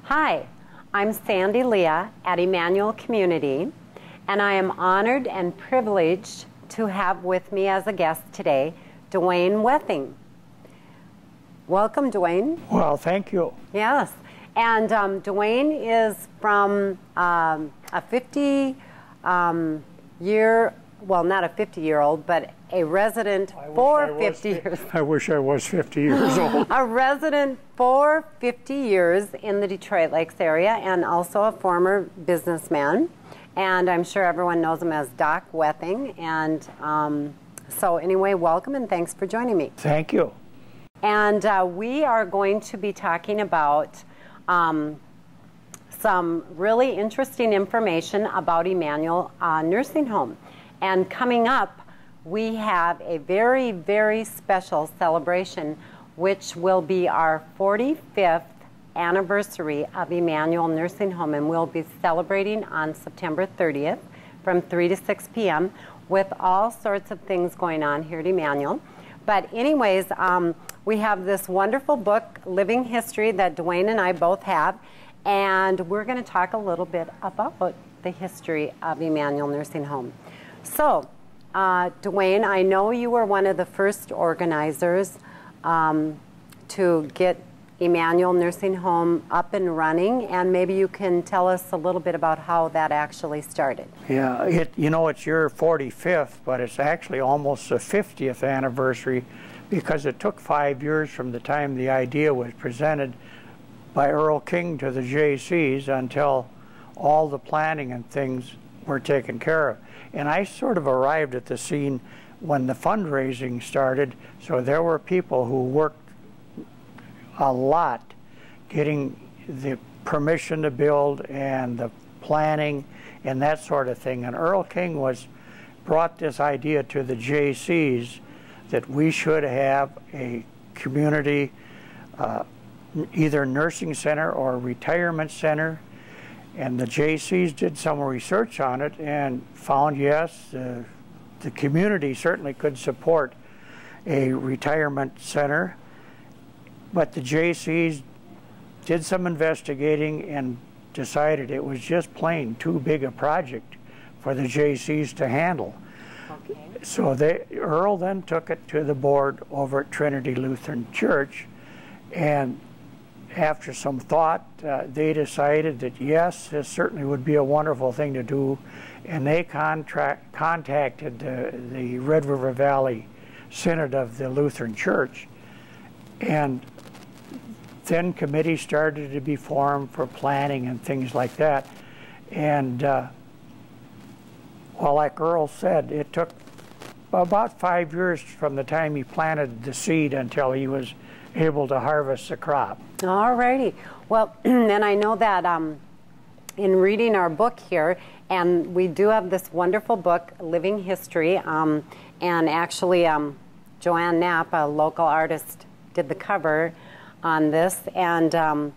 Hi, I'm Sandy Leah at Emmanuel Community, and I am honored and privileged to have with me as a guest today, Dwayne Wething. Welcome, Dwayne. Well, thank you. Yes, and Dwayne is from a 50-year, well, not a 50-year-old, but a resident for 50 years. I wish I was 50 years old. A resident for 50 years in the Detroit Lakes area, and also a former businessman. And I'm sure everyone knows him as Doc Wething. And so anyway, welcome and thanks for joining me. Thank you. And we are going to be talking about some really interesting information about Emmanuel Nursing Home. And coming up, we have a very, very special celebration, which will be our 45th anniversary of Emmanuel Nursing Home, and we'll be celebrating on September 30th from 3 to 6 p.m. with all sorts of things going on here at Emmanuel. But anyways, we have this wonderful book, Living History, that Dwayne and I both have, and we're going to talk a little bit about the history of Emmanuel Nursing Home. So, Dwayne, I know you were one of the first organizers to get Emmanuel Nursing Home up and running, and maybe you can tell us a little bit about how that actually started. Yeah, you know, it's your 45th, but it's actually almost the 50th anniversary because it took 5 years from the time the idea was presented by Earl King to the Jaycees until all the planning and things were taken care of. And I sort of arrived at the scene when the fundraising started, so there were people who worked a lot getting the permission to build and the planning and that sort of thing. And Earl King brought this idea to the Jaycees that we should have a community either nursing center or retirement center. And the Jaycees did some research on it and found, yes, the community certainly could support a retirement center. But the Jaycees did some investigating and decided it was just plain too big a project for the Jaycees to handle. Okay. So Earl then took it to the board over at Trinity Lutheran Church, and after some thought, they decided that yes, this certainly would be a wonderful thing to do, and they contacted the Red River Valley Synod of the Lutheran Church, and then committees started to be formed for planning and things like that. And well, like Earl said, it took about 5 years from the time he planted the seed until he was able to harvest the crop. All righty. Well, and I know that in reading our book here, and we do have this wonderful book, Living History, and actually Joanne Knapp, a local artist, did the cover on this, and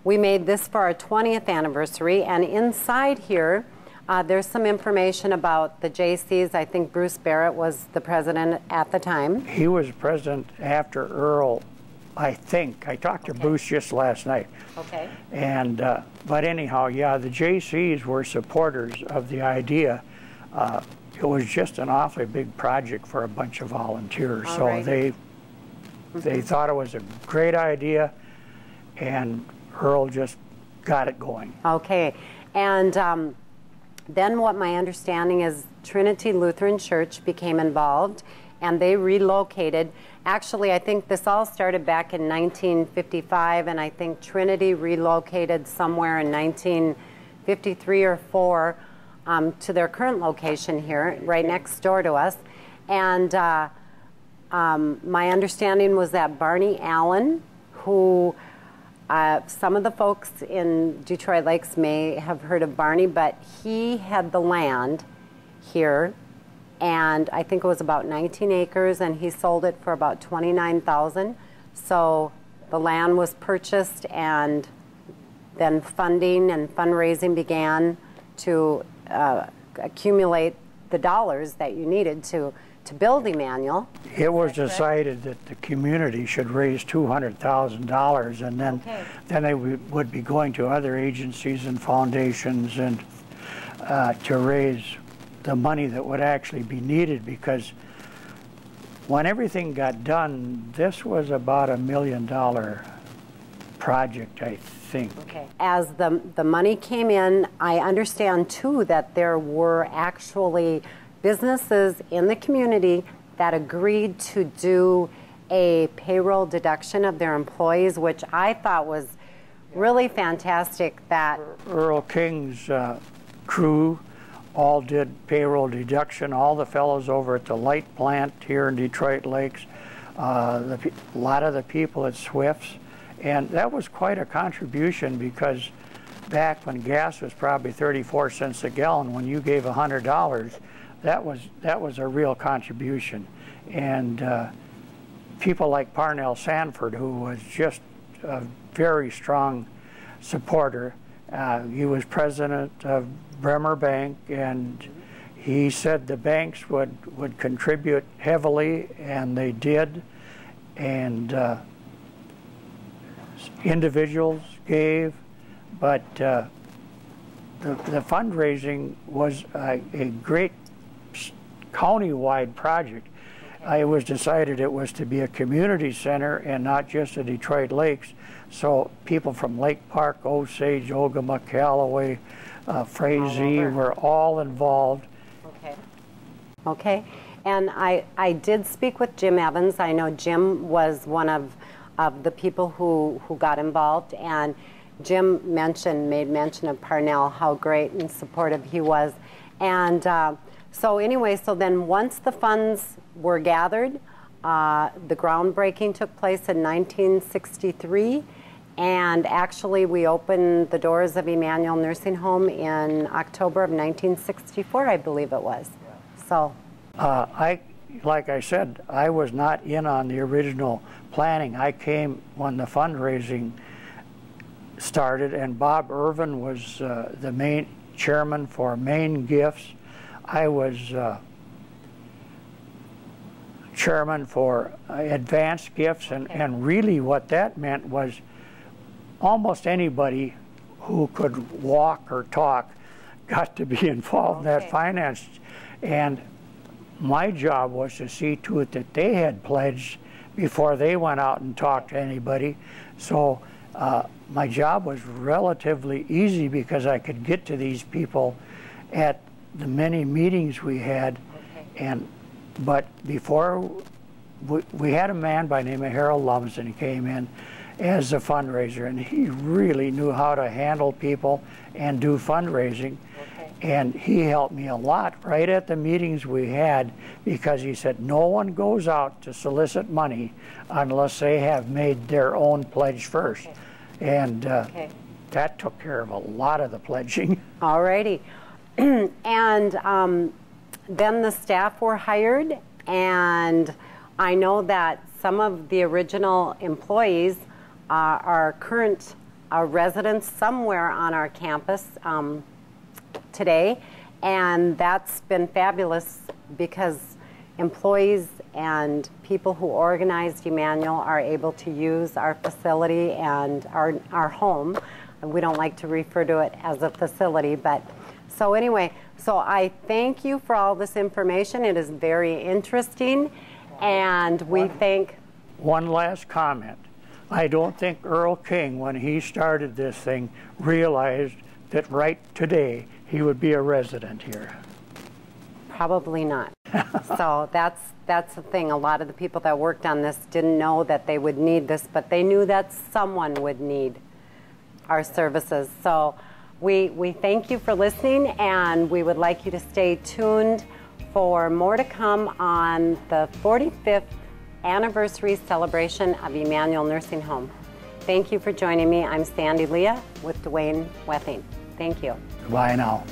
we made this for our 20th anniversary, and inside here there's some information about the Jaycees. I think Bruce Barrett was the president at the time. He was president after Earl, I think. I talked to Bruce just last night. Okay. And but anyhow, yeah, the Jaycees were supporters of the idea. It was just an awfully big project for a bunch of volunteers. All so right. they thought it was a great idea, and Earl just got it going. Okay. And then what my understanding is, Trinity Lutheran Church became involved, and they relocated. Actually, I think this all started back in 1955, and I think Trinity relocated somewhere in 1953 or 4 to their current location here, right next door to us. And my understanding was that Barney Allen, who some of the folks in Detroit Lakes may have heard of Barney, but he had the land here, and I think it was about 19 acres, and he sold it for about $29,000. So the land was purchased, and then funding and fundraising began to accumulate the dollars that you needed to to build Emmanuel. It was decided that the community should raise $200,000, and then they would be going to other agencies and foundations and to raise the money that would actually be needed, because when everything got done, this was about $1 million project, I think. Okay. As the money came in, I understand too that there were actually businesses in the community that agreed to do a payroll deduction of their employees, which I thought was really fantastic. That Earl King's crew all did payroll deduction. All the fellows over at the light plant here in Detroit Lakes, a lot of the people at Swift's, and that was quite a contribution, because back when gas was probably 34 cents a gallon, when you gave $100, that was a real contribution. And people like Parnell Sanford, who was just a very strong supporter, he was president of Bremer Bank, and he said the banks would contribute heavily, and they did, and individuals gave, but the fundraising was a great county-wide project. It was decided it was to be a community center and not just a Detroit Lakes, so people from Lake Park, Osage, Ogama, Callaway, Frazee were all involved. Okay. Okay. And I did speak with Jim Evans. I know Jim was one of the people who got involved, and Jim made mention of Parnell, how great and supportive he was. And so anyway, so then once the funds were gathered, the groundbreaking took place in 1963, and actually we opened the doors of Emmanuel Nursing Home in October of 1964, I believe it was. So like I said, I was not in on the original planning. I came when the fundraising started, and Bob Irvin was the main chairman for Main Gifts. I was chairman for Advanced Gifts, and really what that meant was almost anybody who could walk or talk got to be involved in that finance. And my job was to see to it that they had pledged before they went out and talked to anybody. So my job was relatively easy, because I could get to these people at the many meetings we had. But before, we had a man by the name of Harold Lumsden. He came in as a fundraiser, and he really knew how to handle people and do fundraising. And he helped me a lot right at the meetings we had, because he said no one goes out to solicit money unless they have made their own pledge first. And that took care of a lot of the pledging. All righty. And then the staff were hired, and I know that some of the original employees are current residents somewhere on our campus today, and that's been fabulous, because employees and people who organized Emmanuel are able to use our facility and our home. We don't like to refer to it as a facility, but so anyway, so I thank you for all this information. It is very interesting, and we thank... One last comment. I don't think Earl King, when he started this thing, realized that right today he would be a resident here. Probably not. So that's the thing. A lot of the people that worked on this didn't know that they would need this, but they knew that someone would need our services. So we thank you for listening, and we would like you to stay tuned for more to come on the 45th anniversary celebration of Emmanuel Nursing Home. Thank you for joining me. I'm Sandy Leah with Dwayne Wething. Thank you. Bye now.